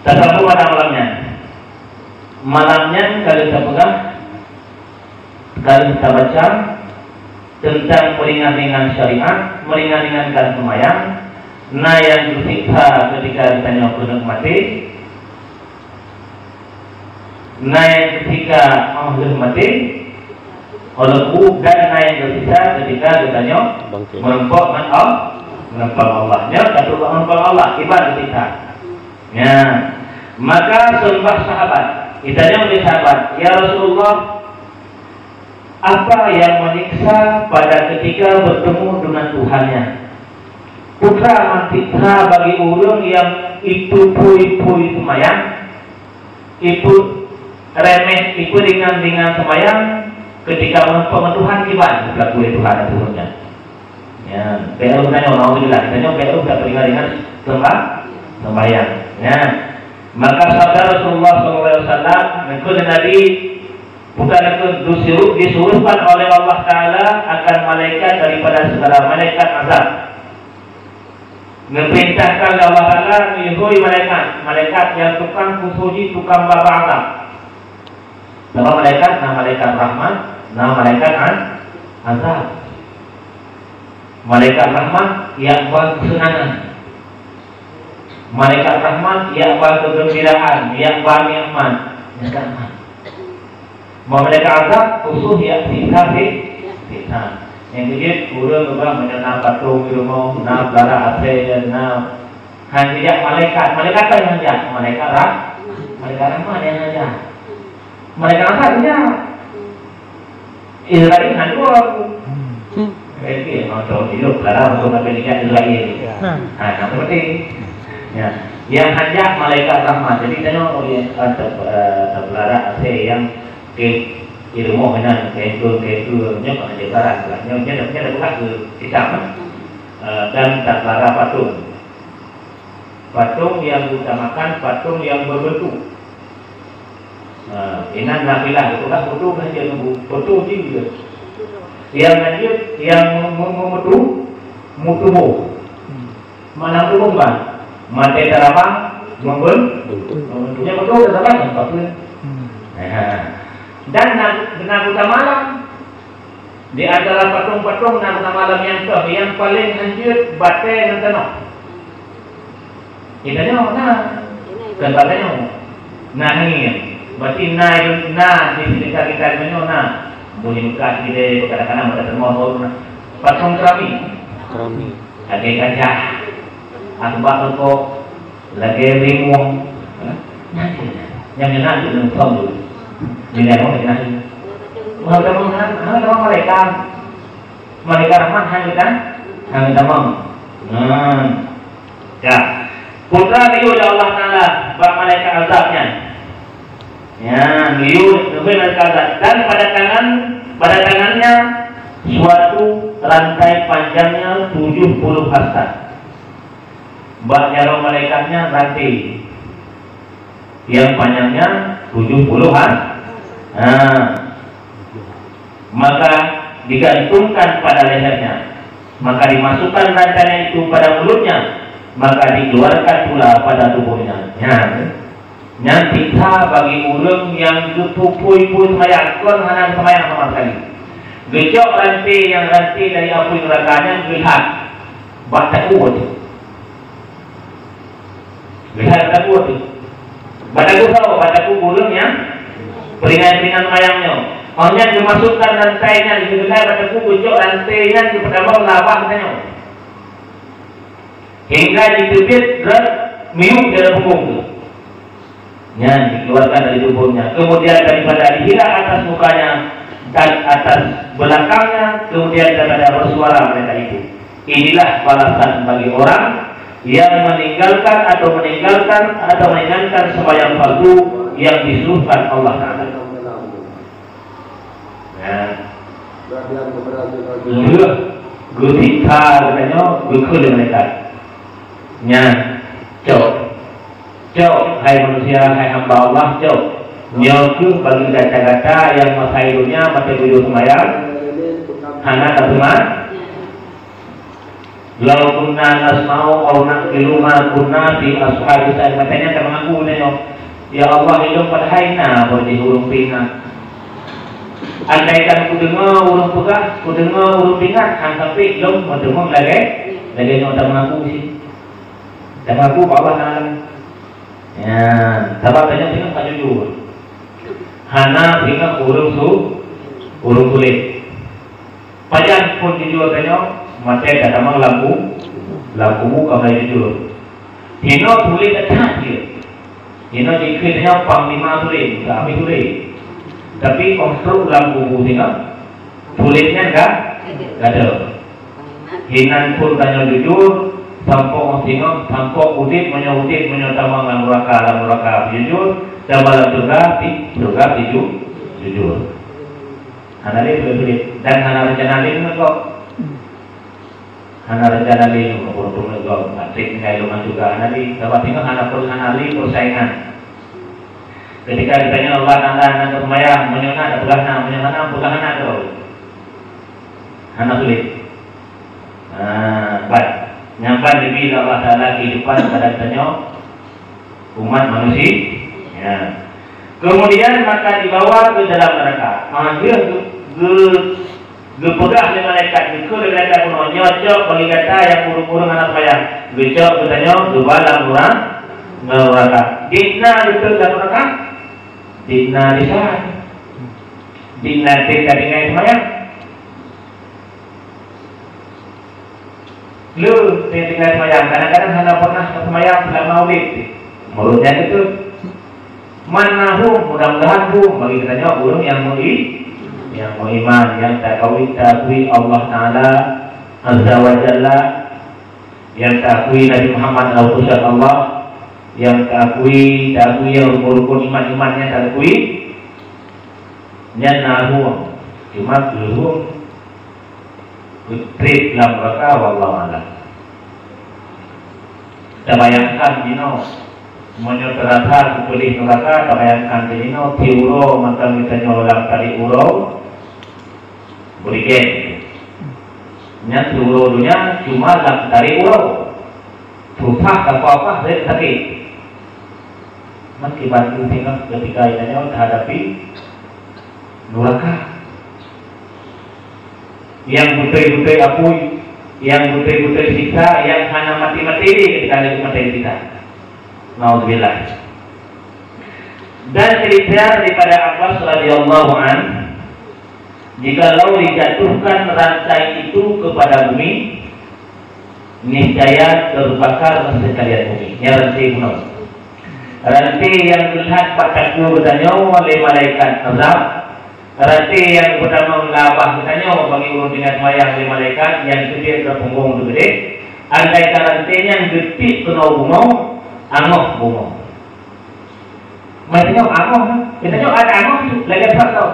Tetapi pada malamnya. Malamnya kalau kita pegang, kalau kita baca tentang meringan-ringan syariat, meringan-ringankan sembahyang, nah yang bersiksa ketika ditanya penduduk mati, nah yang ketika menghadap mati, dan nah yang bersisa ketika ditanya menumpang Allah, menumpang Allah, ibadah kita. Ya, maka sembah sahabat, ditanya oleh sahabat, ya Rasulullah, apa yang menyiksa pada ketika bertemu dengan Tuhannya? Putra mantikha bagi ulun yang itu pui-pui semayang, itu remeh, itu ringan-ringan semayang, ketika menumpang Tuhan ibadah berlaku Tuhan dan turunnya. Ya, PLU tanya alhamdulillah, tanya PLU tidak ringan-ringan sembayang. Ya, maka sabda Rasulullah SAW mengikuti Nabi bukan itu disuruhkan oleh Allah Taala akan malaikat daripada segala malaikat azab. Memerintahkan oleh Allah Taala menyuruh malaikat yang tukang kusuji, tukang baba azab. Nama malaikat, nama malaikat rahmat, nama malaikat azab. Malaikat rahmat yang buat kesenangan. Malaikat rahmat yang buat kegembiraan, yang buat nikmat. Malaikat azab khusus yang siksa. Yang kecil, kurang juga menyenang patung di rumah, nak darah asal, nak hanya malaikat. Malaikat apa yang hanya? Malaikat rahmat yang hanya. Malaikat azab hanya. Israel handuk. Jadi nonton hidup dalam untuk Amerika Israel. Nah, seperti ya, yang hanya malaikat rahmat. Jadi tanya oleh tablara AC yang ke ilmu mana ke nya pada barat lah. Nya bukan ke Islam dan tablara patung. Patung yang diutamakan patung yang berbentuk. Inan nafilah itu kan foto kan dia foto juga. Yang lanjut yang mutubu mana tubuh kan mati darabang membentuknya betul darabang apa dan nabuta malam di antara patung-patung nabuta malam yang paling hancur batai dan tanah ini nah dan batainya nah ini berarti nah di sini kita nah bunyi bekas di kadang-kadang ada termohon patung kerami lagi gajah akbar kok lagi rimung yang enak itu nonton dulu ini yang mau enak hanya malaikat rahmat hanya tamam ya putra niu ya Allah Taala bab malaikat azabnya. Ya, niu malaikat azab dan pada tangannya suatu rantai panjangnya 70 hasta. Baknya roh malaikatnya rantai yang panjangnya 70 hasta. Maka digantungkan pada lehernya, maka dimasukkan rantainya itu pada mulutnya, maka dikeluarkan pula pada tubuhnya. Yang siksa bagi ulung yang pupui-pupui semayang kon hanan semayang sama sekali. Gejok rantai dari api nerakanya lihat bataku lihat bataku ulung yang peringan-peringan semayangnya. Hanya dimasukkan rantainya digelar bataku gejok rantainya di pertama labahnya hingga ditepit dan miuk dari punggung. Yang dikeluarkan dari tubuhnya, kemudian daripada dihila atas mukanya dan atas belakangnya, kemudian daripada bersuara mereka itu. Inilah balasan bagi orang yang meninggalkan sembahyang fardu yang disuruhkan Allah Taala. Gutika katanya gukul mereka. Jauh, hai manusia, hai hamba Allah, jauh. Nyoku bagi gata-gata yang masa hidupnya mati hidup semayang, hana tak Lau kunna nasma'u au naqilu ma kunna fi ashabi sa'id. Matanya kan mengaku ya Allah hidup pada haina boleh huruf pingat. Andaikan ku dengar urung pegang, ku dengar urung pingat, hang sampai belum mendengar lagi yang tak mengaku sih. Tak mengaku Allah Taala. Ya, sebab banyak pingat tak jujur. Hana pingat urung sulit. Pajan pun jujur tanya, mata kata mang lampu kau jujur. Hino tulis tak dia. Hino dikira panglima tulis, kami tulis. Tapi konstruk dalam buku tinggal tulisnya enggak ada. Hinan pun tanya jujur, sampok tinggal, sampok udit menyotama neraka jujur, dan balas surga jujur. Hanali tulis dan hana rencana ini kok. Hana rencana ini untuk kok matrik ngai rumah juga hanali. Dapat tinggal hana persaingan. Ketika ditanya Allah Taala anak semayang menyona pegahana terus. Anak sulit. Nyampan demi Allah Taala kehidupan pada ditanya umat manusia. Ya. Kemudian maka dibawa ke dalam neraka. Dia gepegah oleh malaikat, dikul oleh malaikat kuno nyocok bagi kata yang burung-burung anak semayang. Gecok bertanya dua dalam neraka. Dikna betul dalam neraka. Dina disah, dina tinggal dengan semayang. Lu tinggal semayang, kadang-kadang hanya pernah semayang selama maulid. Mulutnya itu manahu, mudah-mudahan bagi katanya burung yang mau iman, yang takui Allah Taala Azza wa Jalla, yang takui Nabi Muhammad Rasulullah Allah, yang takui yang rukun iman-imannya takui nahu cuma belum trip dalam neraka wallahu a'lam. Kita bayangkan menyoterasa kupilih neraka, kita bayangkan tiuro maka kita nyolang tadi uro berikan tiuro dunia cuma dari uro susah apa-apa saya sakit. Akibat tinggal ketika inanya menghadapi neraka yang butai-butai apui, yang butai-butai siksa, yang hanya mati-mati ketika ada mati kita. Nauzubillah. Dan cerita daripada Abbas radhiyallahu an, jikalau dijatuhkan rantai itu kepada bumi, niscaya terbakar sekalian bumi. Ya rantai gunung. Rantai yang melihat padaku bertanya oleh malaikat azab. Rantai yang pertama melabah bertanya bagi urun dengan semayang oleh malaikat yang gede ke punggung itu gede. Andai rantainya yang getik kena bunga, angoh bunga. Maksudnya angoh, kita ada angoh lagi apa tahu?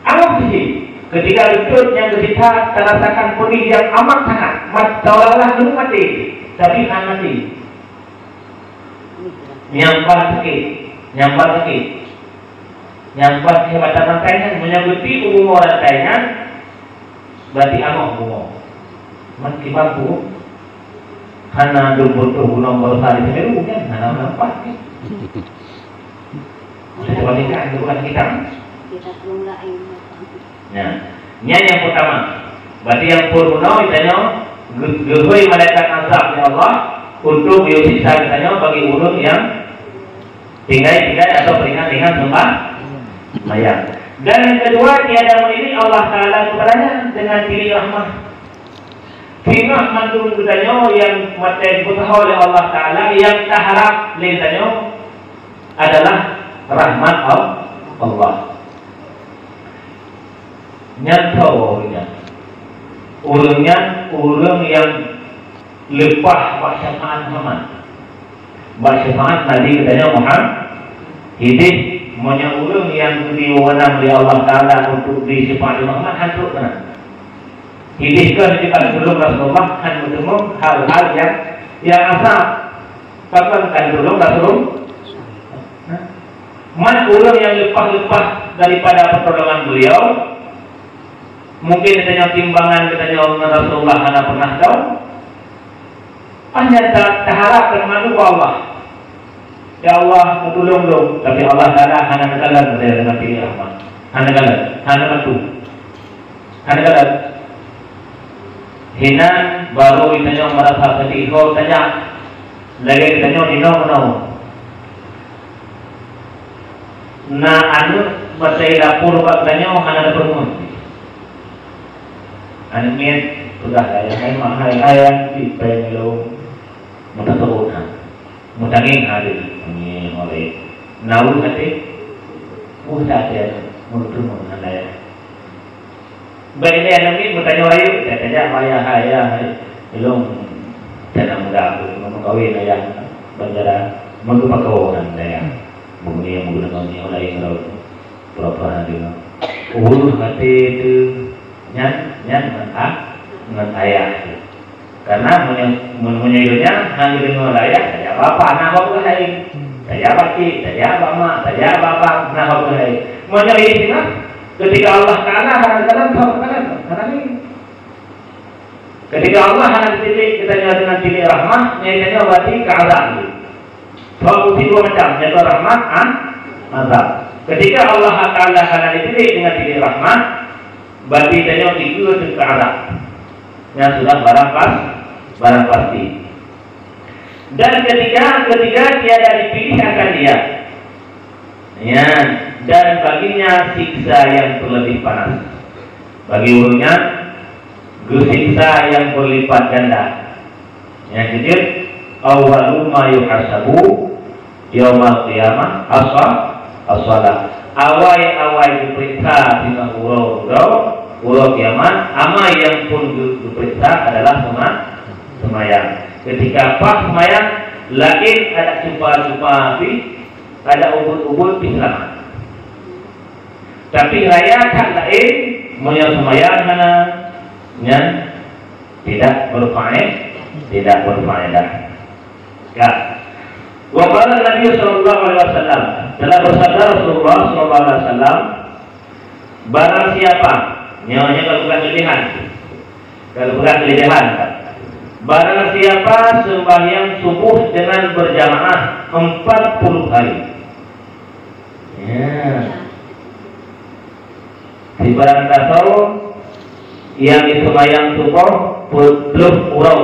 Angoh sih. Ketika lutut yang gesita terasakan pedih yang amat sangat, seolah-olah belum mati, tapi kan mati. Nyampak sakit kehebatan rantainya menyangguti bungo rantainya berarti amoh bungo meski mampu karena butuh gunung bersari semeru kan karena nampak bisa dibandingkan bukan kita belum lain. Nah, ini yang pertama berarti yang purno itanya gehui malaikat azab ya Allah untuk biusiksa katanya bagi ulun yang tinggai atau peringat sembah mayang. Dan yang kedua tiada mendidik Allah Taala kepadanya dengan diri rahmah. Firman mantul katanya yang mata dibutuh oleh Allah Taala yang tak harap lintanya adalah rahmat Allah. Nyata ulun yang lepas syafaat Muhammad. Syafaat Nabi katanya Muhammad hidup menyuruh yang diwenang oleh Allah Taala untuk disyafaat Muhammad hantuk kena. Hidupkan di sebelum Rasulullah kan bertemu hal-hal yang asal. Bahkan kan belum Rasulullah. Man ulun yang lepas-lepas daripada pertolongan beliau Mungkin katanya timbangan katanya Rasulullah hana pernah tahu. Hanya terharap manu Allah. Ya Allah tolong dong. Tapi Allah Taala hana nagalan dengan pilih rahmat. Hana nagalan, hana bantu. Hana nagalan. Hinan baru itanya merasa sedih. Oh tanya lagi itanya dino. Na anu masai dapur katanya hana dapur. Anu miet sudah ayah mahal ayah di pengelo mudah teruna mudangin hari ini oleh naul hati mudah dia mudah mengenai baiknya anu miet mutanya wayu katanya ayah belum tidak mudah aku mengkawin ayah bandara mengupakawan ayah mungkin yang menggunakan ini oleh yang pura-pura dia hati itu nyan dengan ayah karena menyuruhnya hanya dengan ayah saya bapak nah bapak lain saya pakcik saya bapak saya bapak nah bapak lain menyuruhnya ketika Allah Taala kadang-kadang karena ini ketika Allah hanya titik kita nyala dengan titik rahmat nyatanya berarti keadaan fungsi dua macam yaitu rahmat azab ketika Allah Taala hanya titik dengan titik rahmat berarti tanya itu ke arah yang sudah barang pasti. Dan ketika tiada dipilih akan dia, ya, dan baginya siksa yang terlebih panas. Bagi ulunnya siksa yang berlipat ganda. Yang kecil, awalu ma yuhasabu yaumal qiyamah as-shalah. Awai diperiksa di urau kiamat, ama yang pun diperiksa adalah semayang. Ketika pas semayang, lain ada cupa-cupa api, ada ubud-ubud selamat. Tapi raya tak lain, menyal semayang mana, tidak berfaedah. Ya. Wa qala Nabi sallallahu alaihi wasallam, telah bersabda Rasulullah sallallahu alaihi wasallam, barang siapa nyawanya kalau bukan kelebihan barang siapa sembahyang subuh dengan berjamaah 40 hari ya di barang tasawuf yang sembahyang subuh belum urau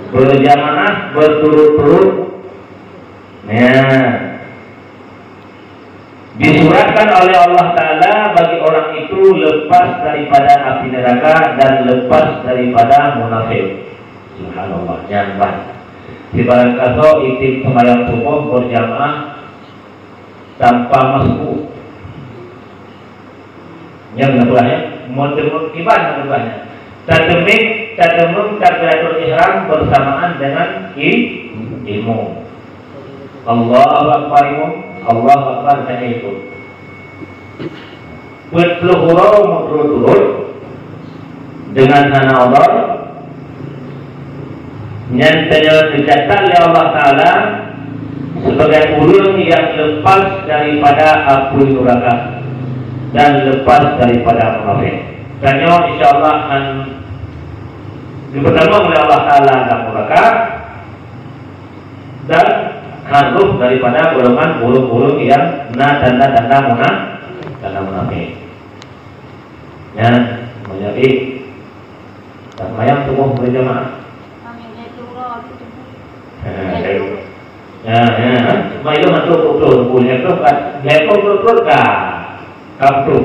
berjamaah berturut-turut ya disuratkan oleh Allah Ta'ala bagi orang itu lepas daripada api neraka dan lepas daripada munafik. Subhanallah, nyamban. Di barang kaso itik sembahyang subuh berjamaah tanpa masbuk. Yang berbuahnya, modern ibadah berbuahnya. Tademung takbiratul ihram bersamaan dengan ilmu. Allahu Akbar Allah Akbar hanya itu. Berpeluhurau turut-turut dengan hana Allah yang dicatat oleh Allah Ta'ala sebagai ulun yang lepas daripada api neraka dan lepas daripada munafik. Dan insyaallah dipertolong oleh Allah Ta'ala dalam neraka dan haruh daripada golongan burung-burung yang tanda-tanda munafik. Ya, menjadi sembahyang subuh berjamaah. Mai lu mantu tu punya tu kan, dia tu kan, kamu tu,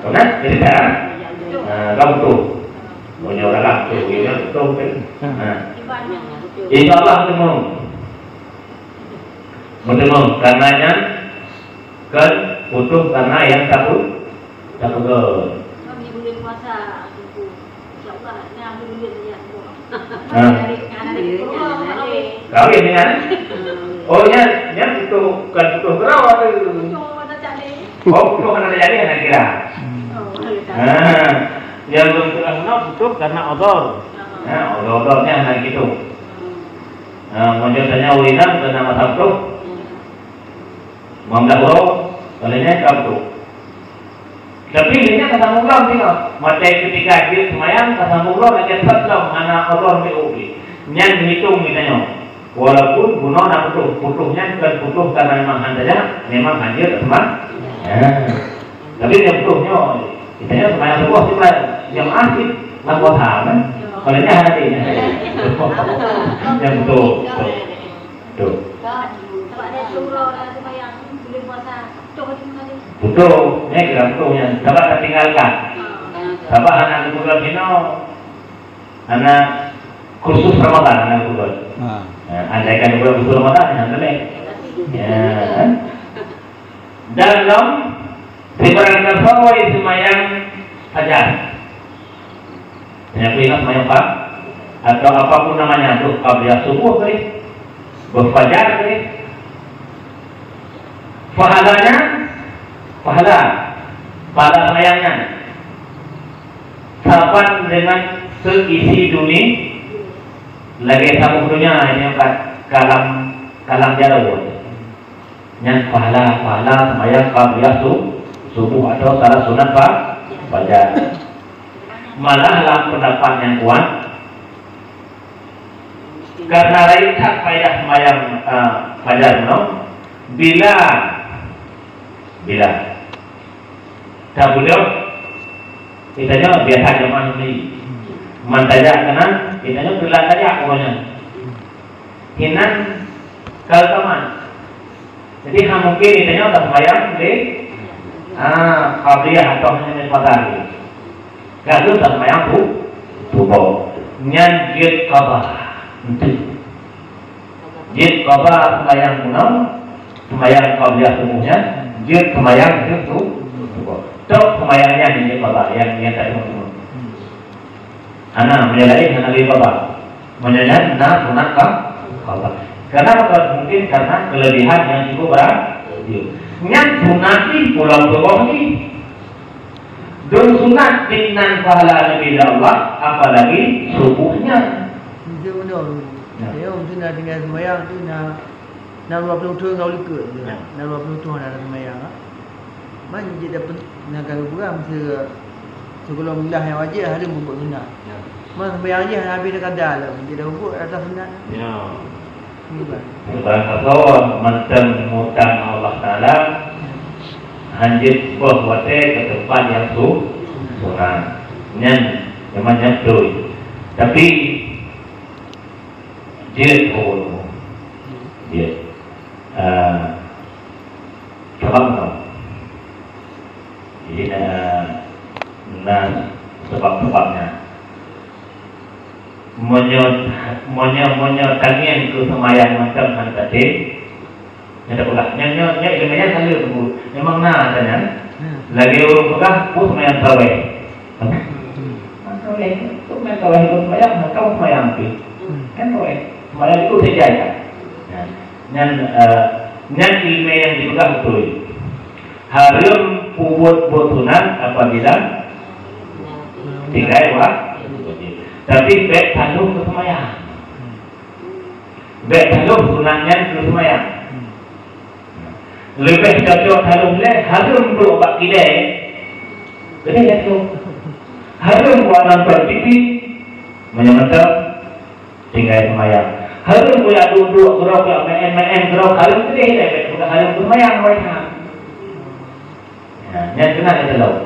kan? Jadi kan, kamu tu, punya orang tu, dia tu kan. Insyaallah temu, karenanya kan butuh karena yang takut. Kami boleh puasa, insyaallah. Ni aku boleh lihat. Kawin dengan? Oh ya itu kan butuh berapa tu? Oh butuh karena jadi anak kira. Yang butuh karena odor. Odornya anak gitu. Menjadinya ulinam karena masa tuh. Mamdah bro, kalanya kamu. Tapi ini kasambung long tengok. Macam ketika dia semayang kasambung long aja setlong anak Allah berubi. Nyan hitung mitanya. Walaupun bunuh nak putuhnya bukan putuh karena memang handanya, memang hanya teman. Tapi yang putuhnya, kitanya semayang sebuah cuma yang asik, lagu kan? Kalau nya hatinya, yang betul. Betul, ini kira betul. Sahabat tak tinggalkan. Sahabat anak kebulan Cina, anak khusus Ramadan anak kebulan. Andaikan kebulan khusus Ramadan, yang boleh. Dalam sebarang kasawai semayang fajar. Yang ingat semayang apa? Atau apapun namanya itu, qabliyah subuh kali, berfajar kali. Pahala semayangnya sahabat dengan seisi dunia lagi sama dunia ini kalam jauh yang pahala semayang qabliyah subuh atau salat sunat fajar. Malah dalam pendapat yang kuat karena raikat faedah semayang fajar bila tak boleh kitanya biasa jemaah ini mantaja kanan kitanya berlat saja akurnya hinan kalau teman jadi mungkin kitanya tak semayang di qabliyah atau hanya fajar kalau tak semayang tubuh nyan jid qada jid qada semayang kunam semayang qabliyah subuhnya jid semayang itu tok semayangnya ini qada yang tadi maksud ana menyalahi ana li qada menyalahi sunat qada karena mungkin karena kelebihan yang cukup berat nyan sunat ni pulau bawah ni don sunat dengan pahala Nabi Allah apalagi subuhnya dia benar dia sunat dengan semayang tu nak 20 tahun kau ikut je. 20 tahun dalam semayang. Mana dia dapat nak kalau kurang sebelum milah yang wajib hari membuat sunat. Mana semayang je habis dah kadar lah. Dia dah buat atas sunat. Ya. Sebab macam mutan Allah Taala hanjit buat ke tempat yang sunat. Nyan memang tu. Tapi dia sebab jadi sebab-sebabnya tangian ke semayang macam tadi ada pula nyonya ilmunya selalu tunggu memang katanya lagi urung pegah semayang tawe semayang tawe itu semayang kau semayang kan tawe semayang itu saja kan nyan ilmu yang dipegang betul harum buat sunat apabila tinggal tapi baik tanduk ke semayang baik tanduk sunatnya ke semayang lebih cocok tanduk harum untuk obat kidai ya tu harum buat nonton TV menyemantap tinggal semayang harum boleh duduk gerok main gerok harum tu dia bukan harum semayang mereka yang kena ada lalu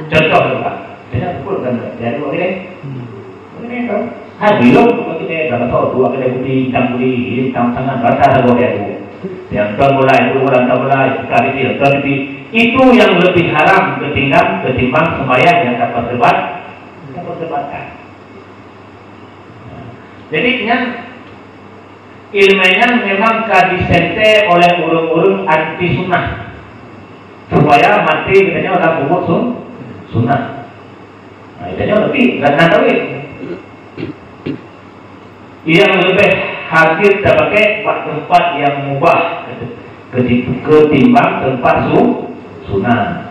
cocok tu Pak kita pun kan jadi dua ini kan belum kita dah tahu dua kali budi hitam tangan rasa ada dua yang mulai sekali itu yang lebih haram ketimbang sembahyang yang dapat debatkan. Jadi ilmunya memang kadisente oleh urung-urung anti sunnah supaya mati katanya orang umur sunnah. Nah, katanya lebih karena tahu yang lebih hadir pakai tempat yang mubah ketimbang tempat sunnah.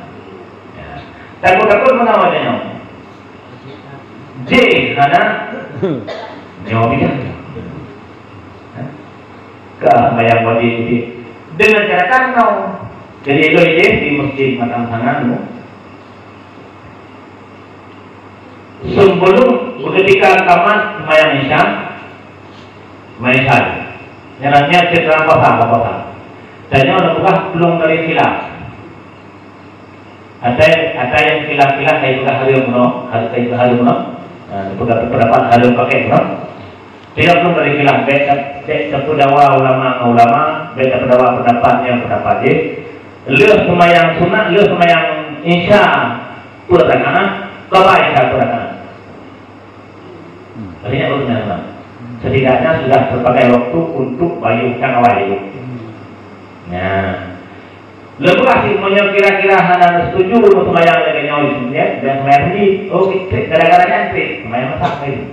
Takut-takut menawanya J karena nyawa mikir ke bayang wajib dengan cara kanau Jadi itu di masjid Matang Sanganmu. Sebelum ketika kaman semayang isya, semayang isya, nyalanya citra apa? Tanya orang buka belum dari khilaf. Ada yang khilaf kayak juga hari muno, pendapat hari pakai muno. Tidak belum dari khilaf. Baik pendawa ulama, baik pendapat dia. Lihat semayang sunat, lihat semayang isya purakanan, kalau isya purakanan. Artinya urusannya. Setidaknya sudah berbagai waktu untuk bayukan awal. Nah, lebih kasih kira-kira hanya setuju untuk semayang dengan nyawa ya, dan semayang ini, gara-gara nyantri, semayang masak ini.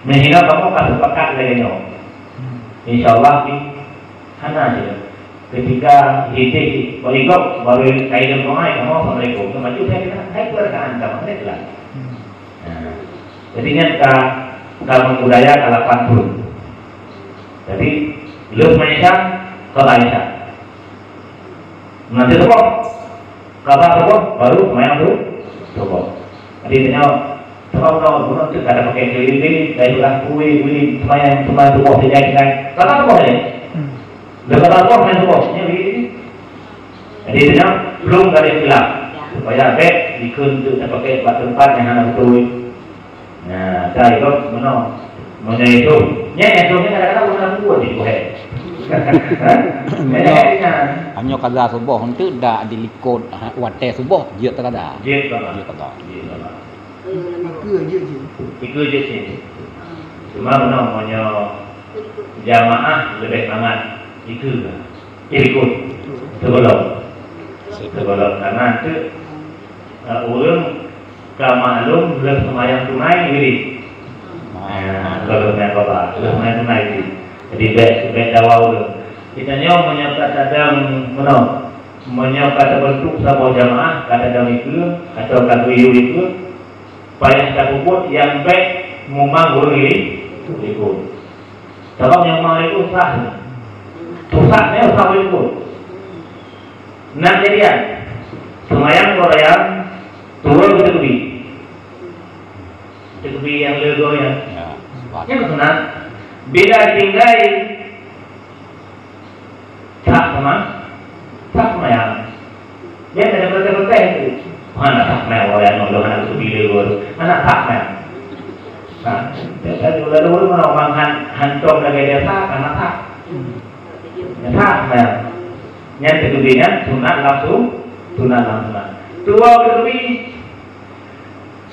Sehingga kamu kasih sepakat dengan nyawa. Insya Allah ini hanya saja. Ketika hidup berikut baru kaitan mengai kamu assalamualaikum. Maju saya berkaan sama mereka lah. Jadinya kalau budaya kalau pantun. Jadi lu Malaysia kalau Malaysia. Nanti tu kata tu baru main tu Jadi tanya kalau guna tu ada pakai keliling dari ulang kui semayang tu sejak kata tu ni. Dekat apa main tu ni. Jadi tanya belum dari khilaf supaya baik dikun tu pakai tempat yang ada tu. Nah, saya itu mana itu? Nya itu kadang-kadang orang buat di buah. Hanya kada subuh untuk dah dilikut wate subuh je tak ada. Je tak ada. Ikut je sih. Cuma namanya jamaah lebih sangat ikut sebelum karena itu orang kamalum belum semayang tunai ini. Kalau semayang apa? Belum semayang tunai ini. Jadi baik dawau tu. Kita nyawa menyapa kadang menyapa terbentuk sama jamaah kadang itu atau kata itu payah takut yang baik memang guru ini ikut. Sebab yang mau itu sah. Susahnya sah ikut. Nah jadian semayang Korea turun ke tepi yang lego yang senang. Bila tinggal tak semayang. Dia tidak betul-betul itu. Mana tak semayang orang yang nolak anak tepi lego, mana tak semayang. Nah, jadi dulu orang hancur lagi dia tak, karena tak. Tak semayang. Yang keduanya sunat langsung. Dua lebih.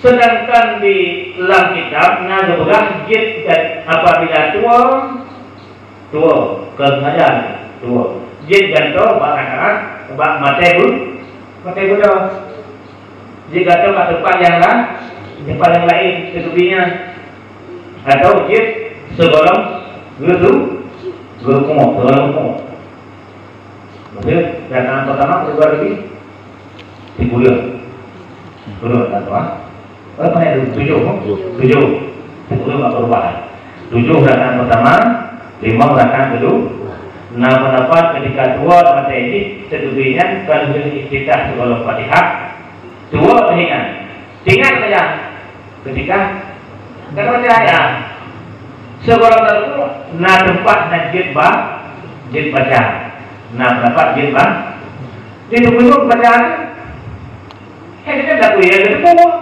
Sedangkan di dalam kitab Nazarullah jid dan apabila tua kesengajan tua jid dan tua bakaran bak matebu dah jika tu kat tempat yang lain keduanya atau jid sebelum guru kumuk maksudnya datang pertama keluar lagi di kuliah tak tahu apa yang 7 tak perubahan 7 rakaat pertama 5 rakaat kedua 6 pendapat ketika 2 mata ini kedudukannya kalau istiftah sebelum Fatihah 2 ringan saja ketika percaya sebelum itu tempat dan jid baca pendapat jid ditunggu bacaan kita tak boleh ada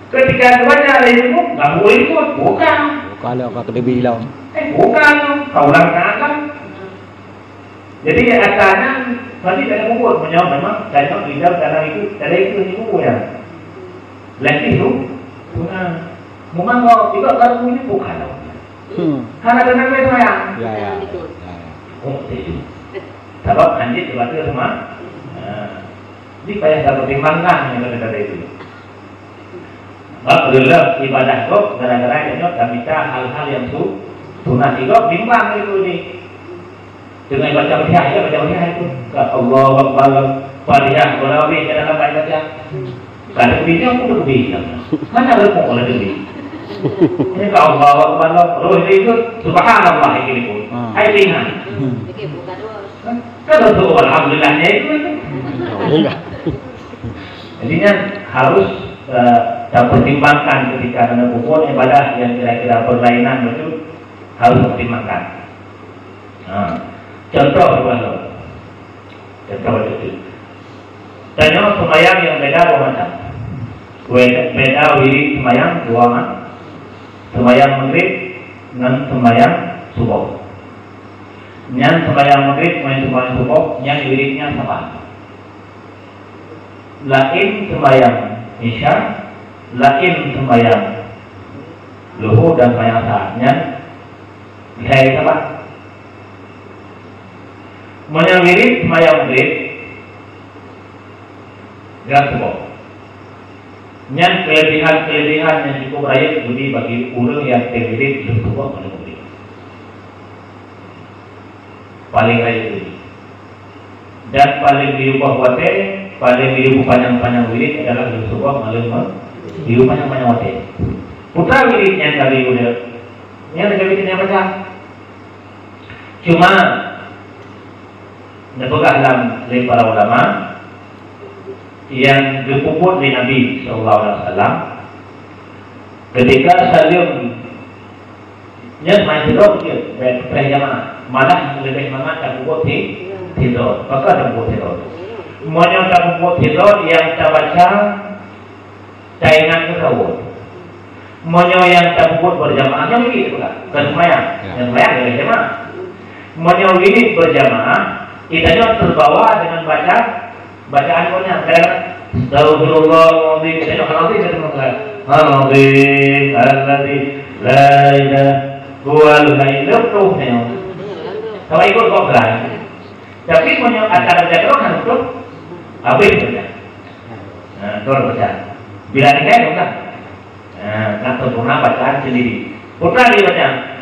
ketika baca itu nggak boleh ikut, bukan. Kalau kau kena bilang. Bukan, kau orang kan. Jadi asalnya tadi tidak mengukur, memang dari lidah dari itu buku ya. Lagi itu, memang kalau tidak kalau ini bukan. Karena dengan sayang. Ya. Oh, itu. Sebab anjing itu semua. Jadi payah dapat timbangkan yang kata itu. Alhamdulillah ibadah kok gara-gara kita bisa hal-hal yang sunat itu bimbang itu nih dengan baca Fatihah itu Allah Akbar Fatihah kalau kita dalam baca kalau video aku berbeda mana berpok oleh diri ini kalau Allah Akbar terus itu subhanallah ini pun hai ringan Kan untuk alhamdulillahnya itu. Alhamdulillah. Jadinya harus pertimbangkan ketika menempuh ibadah yang kira-kira berlainan itu harus pertimbangkan. Contoh itu. Tanya sembahyang yang beda dua macam. Beda wirid sembahyang dua macam. Sembahyang maghrib dan sembahyang subuh. Yang sembahyang maghrib dan sembahyang subuh, yang wiridnya sama. Lain sembahyang isya, lain sembahyang luhur dan sembahyang saatnya bisa sama. Menyawirit sembahyang maghrib dan subuh. Yang kelebihan yang cukup raya budi bagi orang yang terwirit dan subuh pada maghrib. Paling raya budi. Dan paling diubah wate, paling diubah panjang-panjang wirid adalah di subuh malam diubah panjang-panjang wate. Putra wiridnya kali udah, yang wiridnya baca. Cuma Nepegah dalam para ulama yang dipuput di Nabi SAW ketika saling main tidur berjamaah, malah lebih semangat tak puput tidur, maka tak puput tidur. Semuanya tak puput tidur yang tak baca tak ingat kesawut. Semuanya yang tak puput berjamaah yang begitu lah, kesemayang, yang semayang dari jamaah. Semuanya ini berjamaah. Kitanya terbawa dengan bacaan Qur'an. Astagfirullahaladzim. Kitanya al-azim itu mengatakan al-azim alladzi la ilaha huwal hayyul qayyum. Kalau ikut kok berani. Tapi punya acara baca Qur'an itu apa itu baca? Nah, itu baca. Bila nikah itu kan. Nah, sempurna bacaan sendiri. Putra dibaca.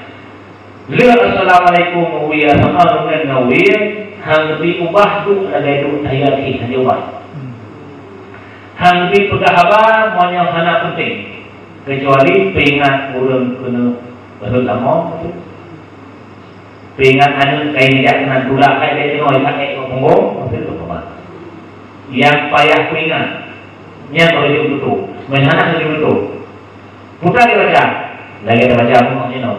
Lihat assalamualaikum wa rahmatullahi hang diubah tu ada itu ayat ini hanya ubah. Hang di pegahaba monya hana penting kecuali pengat urang kena berlama tu. Pengat anu kain jak nan pula kai dia noi pakai punggung itu apa? Yang payah pengat. Nya kalau dia betul. Menhana dia betul. Putar dia baca. Lagi dia baca apa ni no?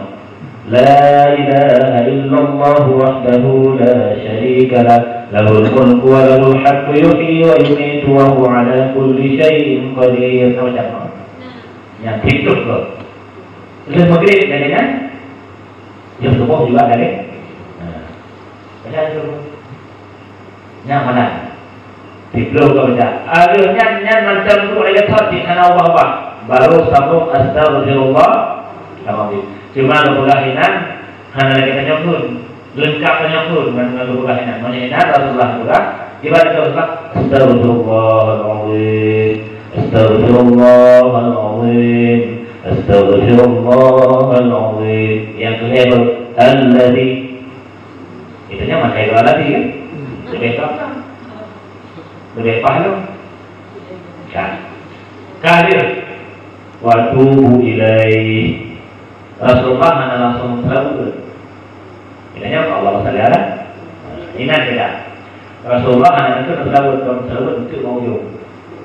لا إله إلا الله وحده لا شريك له له الملك وله الحمد يحيي ويميت وهو على كل شيء قدير. Macam yang hidup tu. Lepas maghrib dari kan? Yang subuh juga dari. Baca itu. Yang mana? Tidur kau baca. Akhirnya macam tu lagi thot di sana Allah. Baru sambung astagfirullah. Alhamdulillah. Cuma kebulahinan hanya lagi penyempur, lengkap penyempur dengan kebulahinan. Menyenang Rasulullah juga. Ibarat Rasulullah, Astagfirullahaladzim, Astagfirullahaladzim, Astagfirullahaladzim. Yang kedua, Alladzi. Itunya macam itu lagi kan? Lebih apa? Lebih pahlu. Kan? Kadir. Wa tubu ilaihi. Rasulullah mana langsung selalu. Inanya Allah Taala. Ingat tidak? Rasulullah hanya itu selalu untuk mau jauh.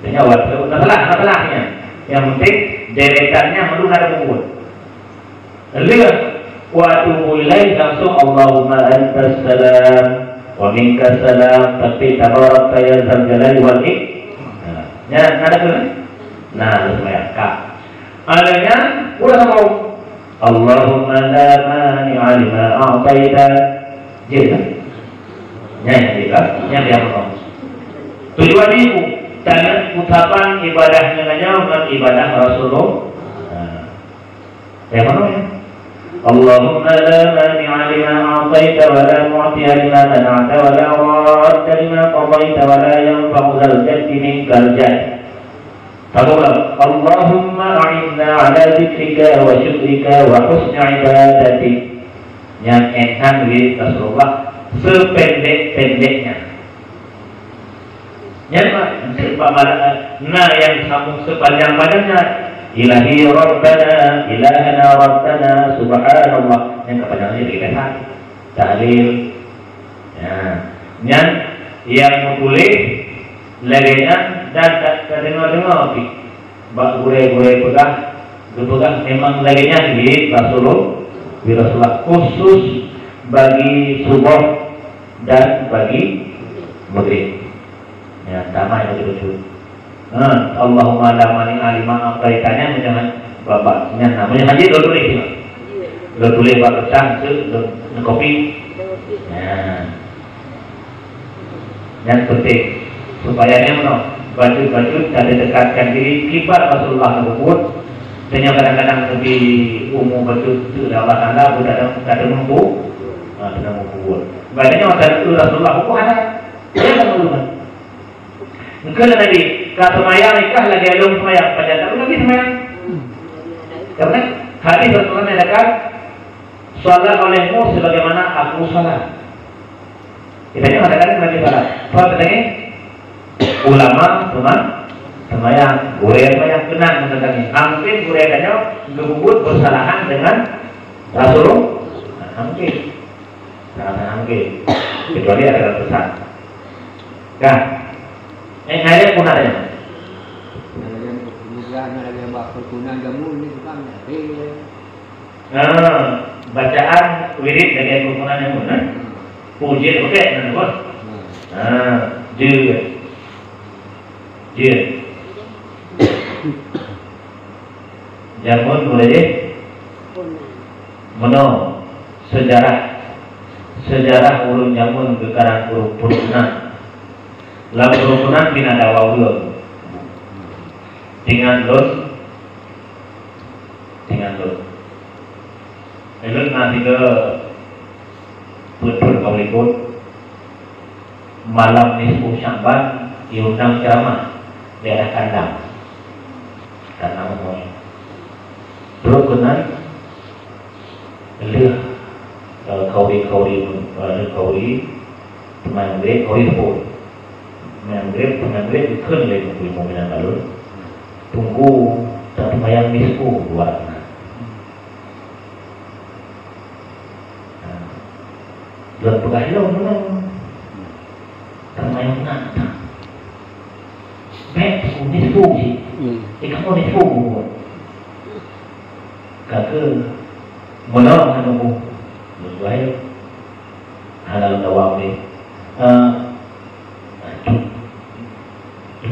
Inanya waktu masalahnya. Yang penting deretannya melulu ada punggung. Lihat waktu mulai langsung Allahumma antas salam wa minkas salam tapi tabaraka ya dzal jalali wal ikram. Ya, ada tu. Nah, lumayan kak. Adanya udah mau Allahumma la mani'a lima a'taita. Jelas. Yang dia ngomong. Tujuan itu dan ucapan ibadahnya dengan ibadah Rasulullah. Yang mana ya? Allahumma la mani'a lima a'taita wa la mu'tiya lima mana'ta wa la radda lima qadaita wa la yanfa'u dzal jaddi minkal jadd. Allahumma a'inna ala zikrika wa syukrika wa husni ibadatik. Yang enak dari Rasulullah sependek-pendeknya. Yang yang sambung sepanjang-panjangnya. Ilahi Rabbana, ilahana Rabbana, subhanallah. Yang kepanjangannya dikatakan tahlil. Ya. yang boleh laganya dan tak dengar bak gure pegang memang laganya di Rasulullah khusus bagi subuh dan bagi maghrib. Ya, sama itu betul. Allahumma la mani alima abaitanya jangan bapaknya namanya haji dulu tulis bak cang kopi. Nah, yang penting supaya baju tadi dekatkan diri kibar Rasulullah tersebut. Ternyata kadang-kadang lebih umum betul Allah Taala tidak mampu, tidak mampu buat. Banyak orang Rasulullah aku ada, dia tak mampu. Mungkin Nabi kata semayang nikah lagi alung semayang, pada tak lagi semayang. Karena hadis Rasulullah mengatakan, salat olehmu sebagaimana aku salat. Kita ni mengatakan lagi salat. Sebab ini ulama teman semayang, yang kenal menentangnya. Hampir gorekannya gebut bersalahan dengan Rasulullah. Hampir, sangat hampir. Kecuali ada pesan. Kan? Ada pun ada. Bacaan wirid dengan kerukunan yang benar. Pujian okey, nampak? Je. Jamun boleh je? Meno sejarah ulun jamun kekarang kerukunan. Lalu kerukunan bina dawa ulun. Dengan lun. Ulun nanti ke betul kau ikut malam nisfu Sya'ban diundang ceramah daerah kandang umum. Terus kenal leh kauri teman grade kauri pun teman grade ikut lagi kuih mobilan balon tunggu tak bayang nisfu buat. Buat pegahilo memang termayang nanta. Baik, nisfu sih. Kamu nisfu buat. Kakak menolong kamu, baik. Halal tawaf ni.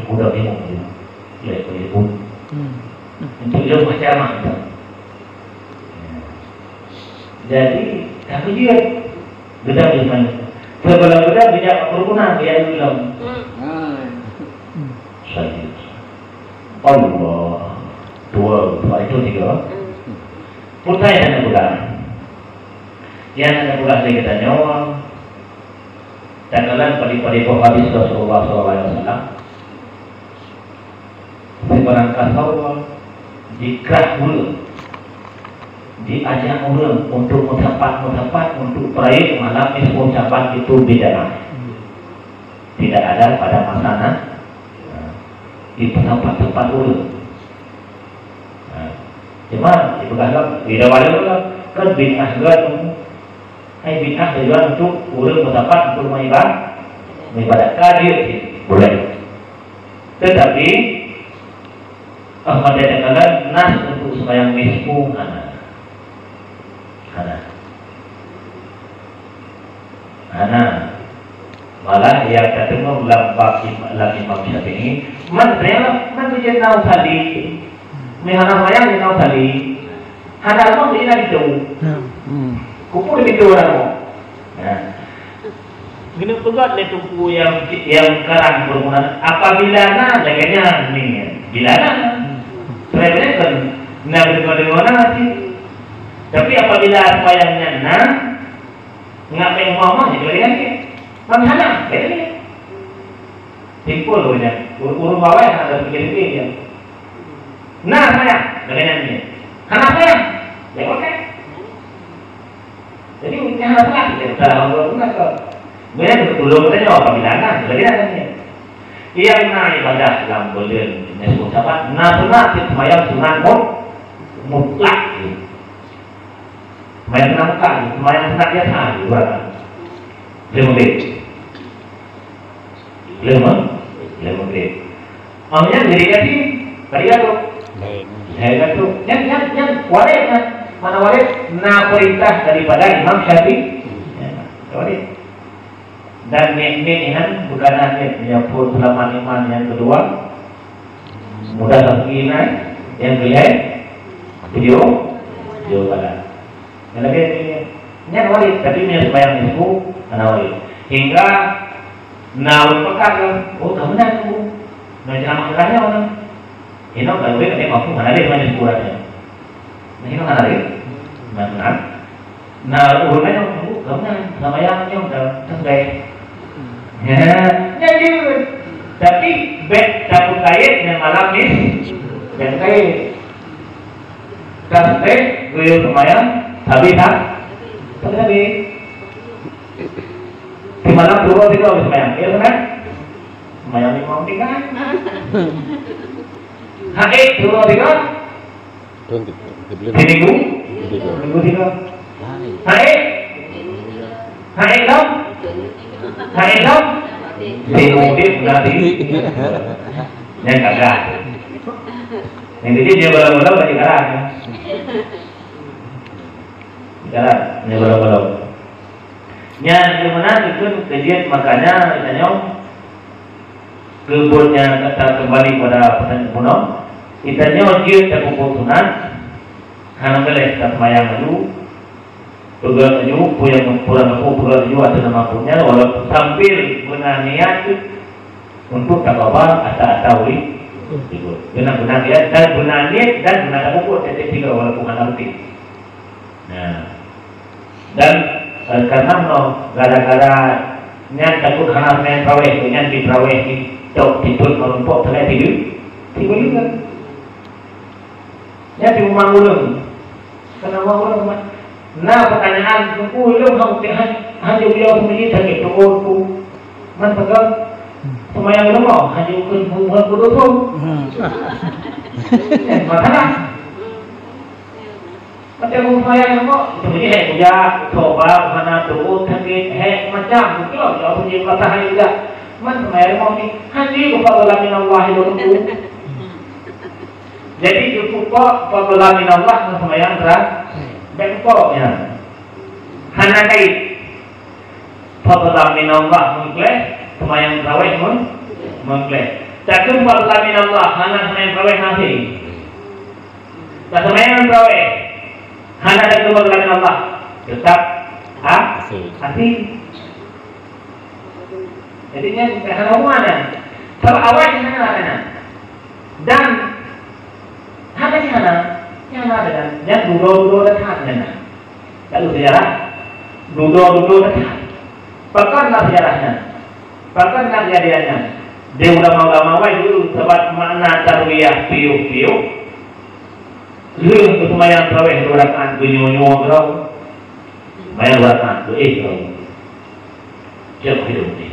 Kuda ni mungkin. Ya, itu pun. Untuk dia macam mana? Jadi, kakak dia. Gedang di mana? Sebelum gedang tidak kerukunan dia bilang. Saya. Allah. Dua itu tiga. Putai dan budak. Yang ada budak saya kata nyawa. Dan kalian pada hadis Rasulullah SAW. Sebarang kasau dikerah mulut. Diajak orang untuk mendapat untuk perayaan malam nisfu Sya'ban itu beda. Tidak ada pada masana di tempat-tempat orang. Cuma itu kalau tidak wajib kan bid'ah juga bid'ah juga untuk orang mendapat untuk mengibadah kadir boleh. Tetapi Ahmad dan kalian nas untuk sembahyang nisfu Ana malah yang ketemu dalam Imam Syafi'i man dia tahu tadi mehana mayang dia tahu tadi hana mau dia lagi tahu kupu lebih tahu orang gini pegat le tuku yang karang berguna apabila laganya ni bila sebenarnya kan nak dengar sih. Tapi apabila sembahyangnya ngapain umpamanya juga dengan dia, mana beda dia. Simpul punya, urut bawah yang ada begini dia. Saya dengan dia, karena saya, ya oke. Jadi yang ada lagi, dalam orang ke, benar betul katanya apabila juga dia. Yang ibadah dalam bulan nisfu Sya'ban, sunat sembahyang sunat mutlak. Main nangkang, main sunat biasa juga. Dia mungkin. maghrib. Amnya jadi kasih kali tu. Saya tu. Yang waris mana waris? Na perintah daripada Imam Syafi'i. Waris. Dan niat bukan niat yang pengalaman iman yang kedua. Mudah terkini yang kelihatan video pada. Yang lagi niat waris tapi niat sembahyang itu karena waris. Hingga naun pekat kan, oh kamu nak tu, nak jangan makannya mana? Ini kalau kita tengok aku mana ada mana sekurangnya, ini mana ada, mana? Nah urutnya tu, kamu nak sama yang dah terbaik, ya, jadi tapi bet cabut kait yang malam ni, bet kait, terbaik gue semayang, habis tak, habis. Di malam dulu itu habis semayang, iya kan? Semayang 5 tiga. Hari dulu tiga. Di minggu 3. Hari enam. Di mungkin nanti. Yang kagak. Yang ini dia balau-balau dari garang. Garang, dia balau-balau. Yang dimana itu kajian makanya misalnya kebunnya kata kembali pada pertanyaan kuno, itanya dia terkumpulkan, karena boleh tak mayang maju, pegang maju, punya pulang aku pegang maju atau nama punya, walau sambil benar niat untuk tak apa atau benar niat dan benar niat dan benar aku tetap tiga walaupun ada rutin. Nah dan karena gara-gara nyat takut hana main praweh, nyat di praweh di tok tidur merumpok terlihat tidur juga. Nyat di rumah ulung, karena rumah ulung. Nah pertanyaan, ulung kamu hanya beliau sendiri sakit tubuhku, man pegang semayang ulung mau hanya bukan kudutung. Makanya. Macam saya kok sebenarnya juga coba mana tu sakit macam tu kalau punya kata hari juga man saya mau ni haji kepada Allah itu. Jadi cukup kepada Allah semayang berat bengkoknya hana kait kepada Allah mengklaim semayang tarawih mengklaim cakap kepada Allah hana semayang tarawih nasi tak semayang tarawih hanya ada kebetulan Allah tetap hati. Jadinya karena hubungannya terawal di sana ada dan hanya di sana yang ada dan dulu datangnya. Lalu sejarah dulu datang. Pakarlah sejarahnya, pakarlah kejadiannya. Dia ulama-ulama dulu sebab makna tarwiyah piu-piu. Lương của semayang tarawih 2 rakaat nyo berapa? Semayang 2 rakaat berapa? Jangan hidup ni.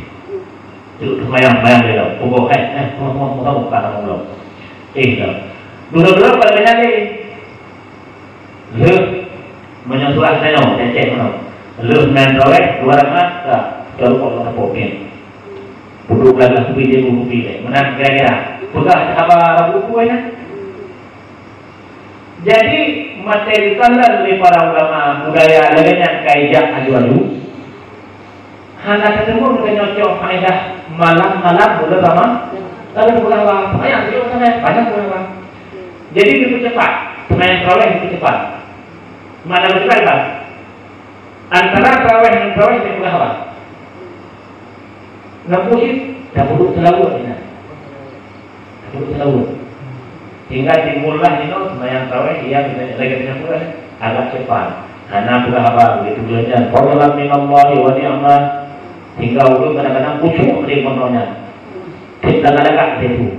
Itu semayang dia. Pukul kamu bukan belum. Dulu pada banyak lương menyusul saya cek mana. Lương main tarawih 2 rakaat tak. Kalau kau tak boleh. Duduk lagi kupi dia kupi. Mana kira-kira? Bukan apa buku ini? Jadi materi kalah oleh para ulama budaya lainnya kaedah aju-aju. Hanya ketemu dengan nyocok faedah malam boleh sama. Lalu berapa? Banyak dia banyak berapa? Jadi itu cepat. Semayang tarawih itu cepat. Mana lebih cepat? Antara tarawih dan tarawih itu berapa? 60 dah duduk selalu ni. Duduk selalu. Hingga timbullah itu semayang tarawih yang lagi agak cepat. Karena sudah apa begitu belajar. Fadlan min Allah wa ni'mah. Hingga ulun kadang-kadang khusyuk di kontrolnya. Kita kadang-kadang itu.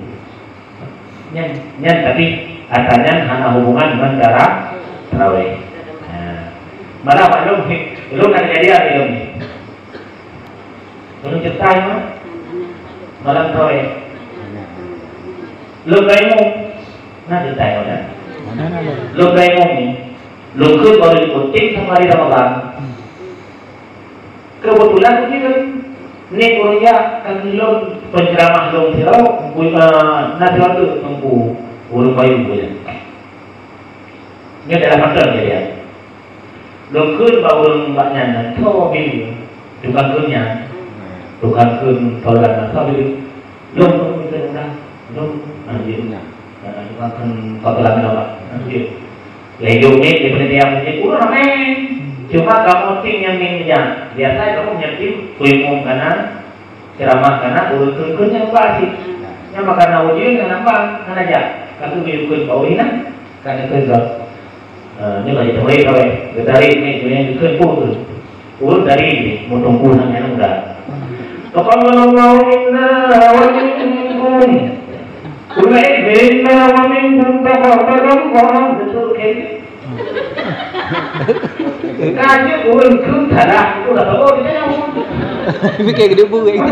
Nyan tapi asalnya hanya hubungan dengan cara tarawih. Mana Pak Lu kan jadi apa Lu? Lu cetai mah malam tarawih. Lu kamu nah cetai orang. Lu kamu ni, lu ke baru ikutin sama hari Ramadan. Kebetulan begitu. Ni kuliah kan long penceramah long tirau nanti waktu tunggu urut bayu punya. Ini adalah faktor dia. Long kun baru mbaknya nanti tahu bil tukang kunnya, tukang kun tolan tahu bil long kun itu dah long anjir. Tukang kun tolan apa? Anjir. Lejong ni dia pendiam ni kurang ramai. Cuma kamu ting yang minyak biasa kamu nyetim kuimum kanan ceramah kanan urut-urut yang pasti yang makan ujian yang nampak kan aja kalau diukun bau ini kan itu ini lagi temui kau dari ini yang diukun pun urut dari ini mutungku yang muda taqabbalallahu minna wa minkum kullu minna wa minkum taqabbalallahu betul ke kaji urut kun thara udah tahu dia yang Fikir dia buat itu.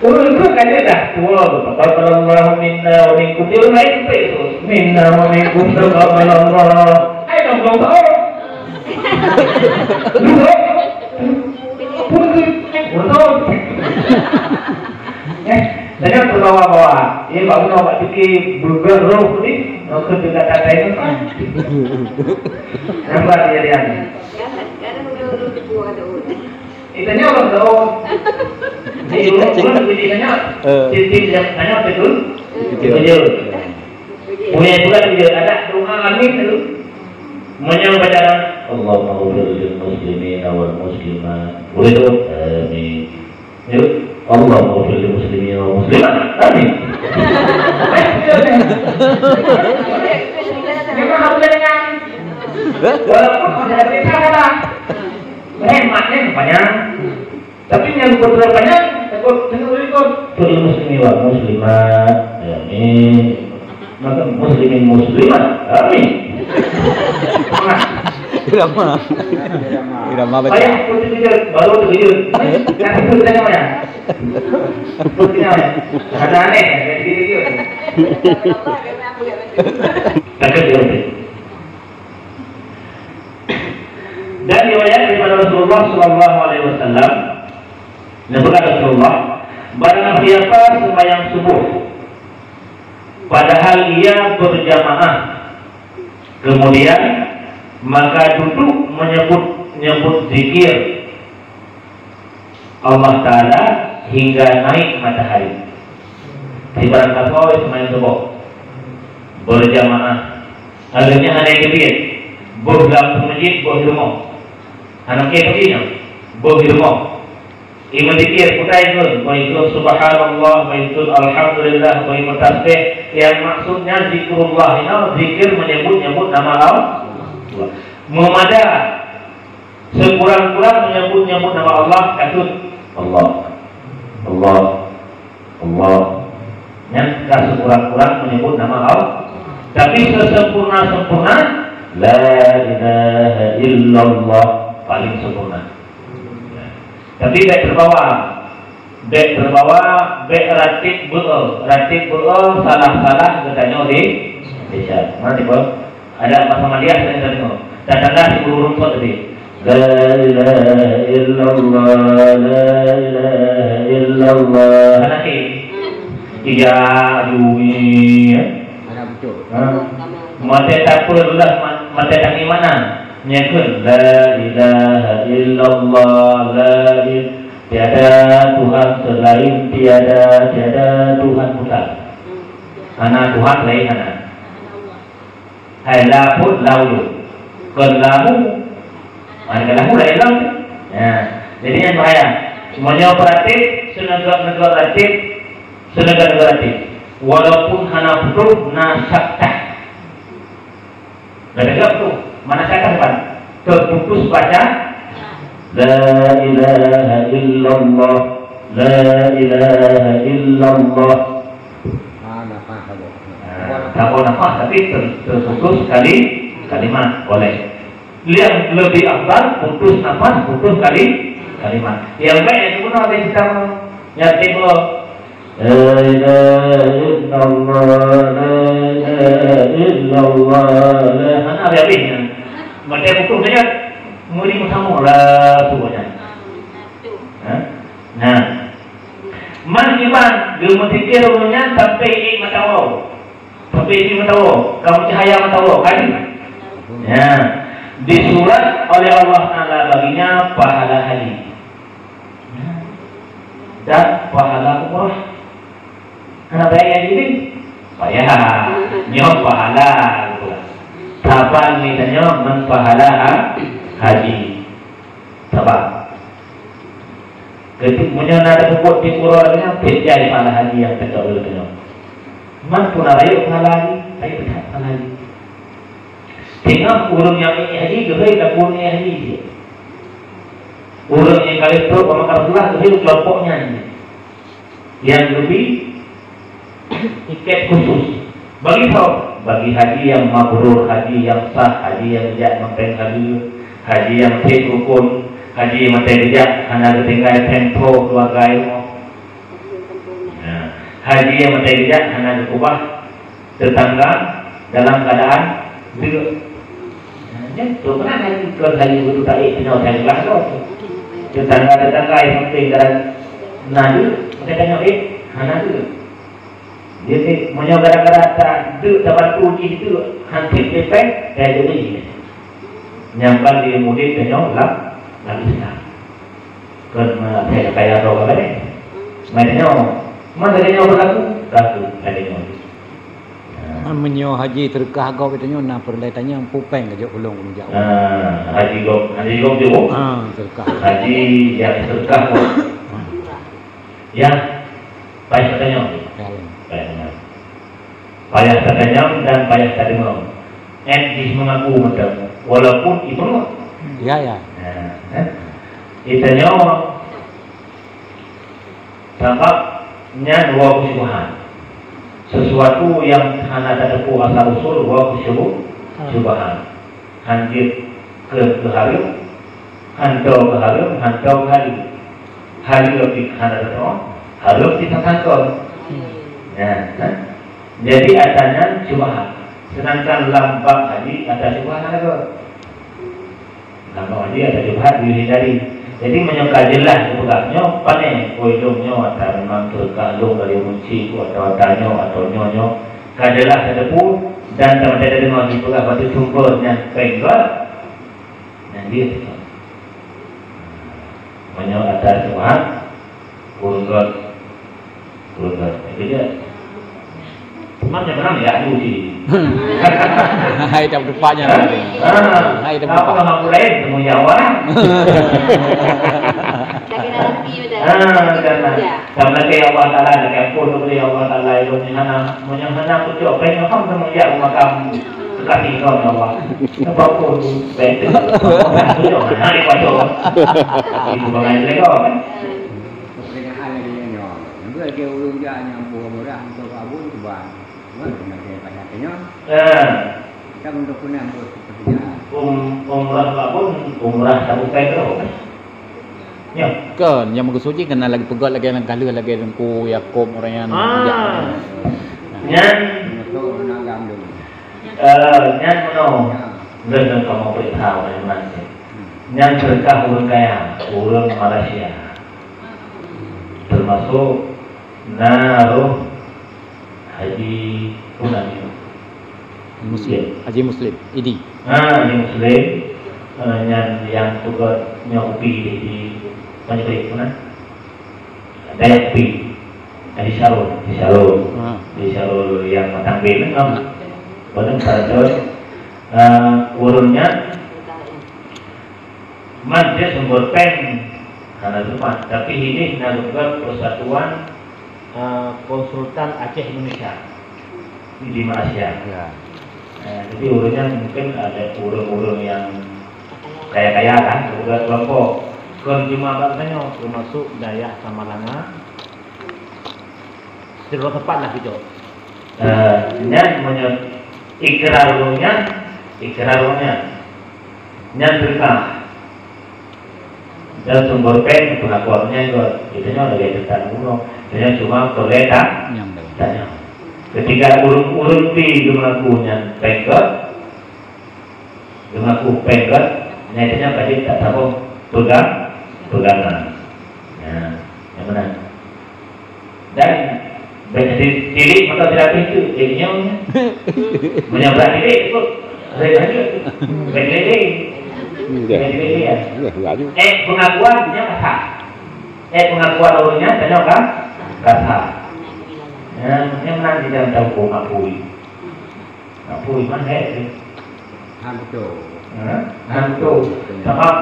urut kun kaji dah tua taqabbalallahu minna wa minkum dia naik itu minna wa minkum taqabbalallahu ai dong tahu Saya terbawa-bawa. Ini baru nak fikir burger roh ni, nak kedekat kata ini kan? Nampak dia ni. Itanya orang tahu. Jadi orang begini sisi yang tanya betul. Betul. Punya juga dia ada doa amin tu. Menyambut bacaan Allahumma ighfir lil muslimin wal muslimat. Boleh tu? Amin. Ya. Allahumma ighfir lil muslimin wal muslimat. Amin. Memang harus dengan walaupun ada berita lah. Hematnya banyak. Tapi yang betul banyak takut ikut lil muslimin wal muslimat. Amin. Maka muslimin muslimat. Amin. Irama betul. Ayah putih dia baru terjun. Nanti putihnya mana? Putihnya mana? Ada aneh, jadi dia. Takut dia. Dan riwayat daripada Rasulullah Sallallahu Alaihi Wasallam, Nabi Rasulullah, barang siapa sembahyang subuh, padahal ia berjamaah, kemudian maka duduk menyebut zikir Allah Ta'ala hingga naik matahari. Di barang kau sembahyang subuh berjamaah, akhirnya ada yang kebir, berdalam masjid, berjumah. Anak kebirnya, berjumah. Iman zikir putai pun, baik subhanallah, baik alhamdulillah, baik tasbih. Yang maksudnya zikrullah, zikir menyebut nama Allah. Memada sekurang-kurang menyebut nama Allah, katut Allah, Allah, Allah. Yang sekurang-kurang menyebut nama Allah. Tapi sesempurna-sempurna, la ilaha illallah, paling sempurna. Tapi baik terbawa, baik ratib betul, salah-salah katanya di desa. Mana tiba? Ada apa sama dia saya tengok. Tanda si guru rumput tadi. La ilaha illallah, la ilaha illallah. Mana sih? Tiga dunia. Mana betul? Mata tak perlulah, mata tak di mana? Nyekun la ilaha illallah, tiada Tuhan selain tiada Tuhan bukan. Anak Tuhan lain anak. Hai laput laulu, kelahu, mana kelahu lain lalu. Ya, jadi yang bahaya. Semuanya operatif, senegak-negak ratif, senegak-negak ratif. Walaupun hana putus nasabtah. Negak putus, mana saya kan terputus baca. La ilaha illallah, la ilaha illallah. Tak boleh nafas, tapi terputus kalimat boleh. Yang lebih afdal putus nafas, putus kalimat. Yang baik itu pun ada kita nyati lo. La ilaha illallah, la ilaha illallah. Mana ada habisnya? Macam putus saja, muri musamu lah semuanya. Nah, man iman dia menfikir rumahnya sampai mata Allah, sampai mata Allah, kamu cahaya mata Allah kan? Ya, disurat oleh Allah Taala baginya pahala haji dan pahala umrah. Kenapa yang ini? Payah, nyok pahala. Kapan misalnya menpahala haji, sebab ketika punya nada sebut di Qurannya beda pahala haji yang kita boleh kenal. Man pun ada yang pahala haji, saya tidak pahala haji. Tengok urung yang ini haji, gede tak punya haji dia. Urung yang kali itu pemakan sulah gede kelompoknya ini. Yang lebih tiket khusus bagi tahu, bagi haji yang mabrur, haji yang sah, haji yang tidak mempeng haji yang tidak rukun, haji yang tidak hanya ketinggalan tempo keluarga ilmu, haji yang tidak hanya berubah tetangga dalam keadaan duduk. Itu kan haji keluarga ilmu itu tak ikut saya kelas tetangga yang penting dalam nadi, mereka tanya hanya duduk. Jadi punya gara-gara tak dapat uji itu hampir efek kayak jadi nyampan di mudik kenyang lah lagi sekarang kan kayak roh apa ni maknanya mana kenyang berlaku kenyang menyo haji terkah kau katanya nak perlai tanya pupeng ke ulung ulung jauh haji gom jauh terkah haji yang terkah ya baik katanya payah terkenyang dan payah terdengar. Edis mengaku macam walaupun itu ya itu sebabnya dua kesyubuhan sesuatu yang hanya ada tepu asal usul dua kesyubuhan hanjir ke harim hantau ke harim hantau ke hari lebih hanya ada harim kita kantor jadi adanya syubhat. Sedangkan lambang haji ada syubhat ada. Lambang haji ada syubhat dihindari. Jadi menyangka jelas sebabnya panen koidongnya atau memang terkandung dari munci atau adanya atau nyonyo kajelas ada pun dan teman-teman dengar di pula batu sumbernya penggol dan dia menyangka ada syubhat kurang jadi Maknya menang ya uji. Hai dah depannya. Hai dah depan. Apa mulai temu Jawa. Sama ke Allah Taala nak kampung tu boleh Allah Taala itu menyana pucuk pengen faham temu ya makam sekali kau Allah. Apa pun betul. Tu yo hari kuaco. Ibu bangai lego kan. Dia ke ulung dia nyampu murah untuk abun tu bang. Mana dia payahnya? Kita untuk punya pekerjaan. Umrah abun, umrah satu kilo. Ya. Kan yang mengusuci kena lagi pegat lagi yang kali lagi ku Yakub orang yang Nyan. Itu nagam dulu. Nyan mana? Dengan kamu beritahu mana? Nyan berkah urang kaya, urang Malaysia. Termasuk naruh haji punani Muslim, haji Muslim, idi. Haji Muslim, yang juga nyopi di Panjang mana? Dayak Pi, di Sarul yang matang bin, benar saja. Urunnya, mana sumber pen. Karena rumah, tapi ini juga Persatuan Konsultan Aceh Indonesia di Malaysia. Ya. Jadi urunnya mungkin ada urun-urun yang kaya-kaya kan, juga kelompok. Cuma bangsanya termasuk Dayak sama Langa. Seluruh tempat lah gitu. Ikrarnya, berkah. Dan sumber pen pengakuannya juga itu ada tentang kuno, jadi cuma kereta tanya. Ketika urun pi mengakunya penggot, nyatanya tadi tak tahu pegangan. benar. Dan tilik maka tidak pintu, jadinya menyeberang tilik itu saya lanjut, berdiri, ya. Pengakuannya kasar, pengakuan dulunya tanya kan kasar. Yang nanti dalam tahu ngapui mana itu? Hantu, sebab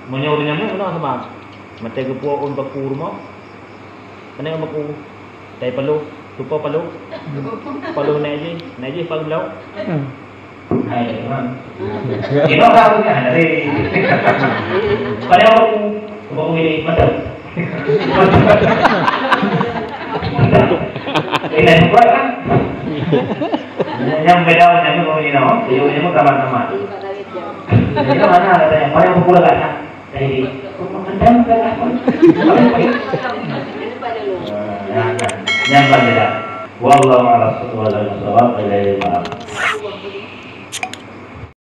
menyuruhnya mana sebab? Mata kepuak on baku rumah, mana yang baku? Dari Palu, lupa Palu naik je Palu Belau. Hai, teman. Ini orang punya dari. Pada aku ini macam. Ini semua kan? Yang beda macam itu ini nama, ini mau kamar nama. Ini mana katanya? Pada aku pula kata. Dari macam berapa? Yang berbeda. Wallahu a'lam bishawab.